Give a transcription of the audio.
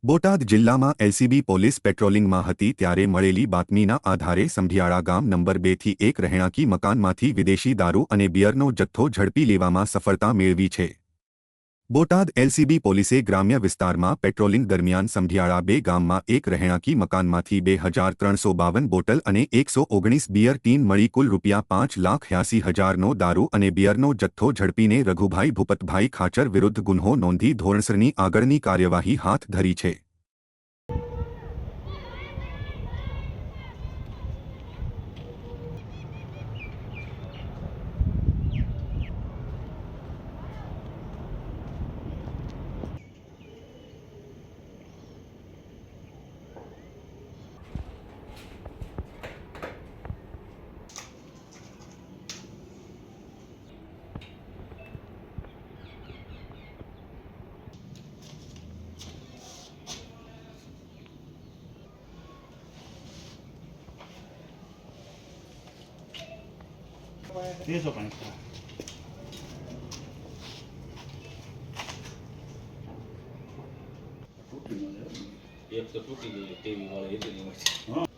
બોટાદ જિલ્લામાં LCB police પેટ્રોલિંગમાં હતી ત્યારે મળેલી બાતમીના આધારે સંધિયાળા ગામ નંબર 2 થી એક રહેણાંકી મકાનમાંથી વિદેશી દારૂ અને બિયરનો જથ્થો ઝડપી લેવામાં સફળતા મેળવી છે। બોટાદ એલસીબી પોલીસે ગ્રામ્ય વિસ્તારમાં પેટ્રોલિંગ દરમિયાન સંધિયાળા 2 ગામમાં એક રહેણાંકી મકાનમાંથી 2352 બોટલ અને 119 બિયર ટીન મળી કુલ ₹5,80,000નો દારૂ અને બિયરનો જથ્થો ઝડપીને રઘુભાઈ ભૂપતભાઈ ખાચર વિરુદ્ધ ગુન્હો નોંધી ધોરણસરની આગળની કાર્યવાહી હાથ ધરી છે। Eso para એક તો તૂટી ગઈ ટીવી વાળી એટલી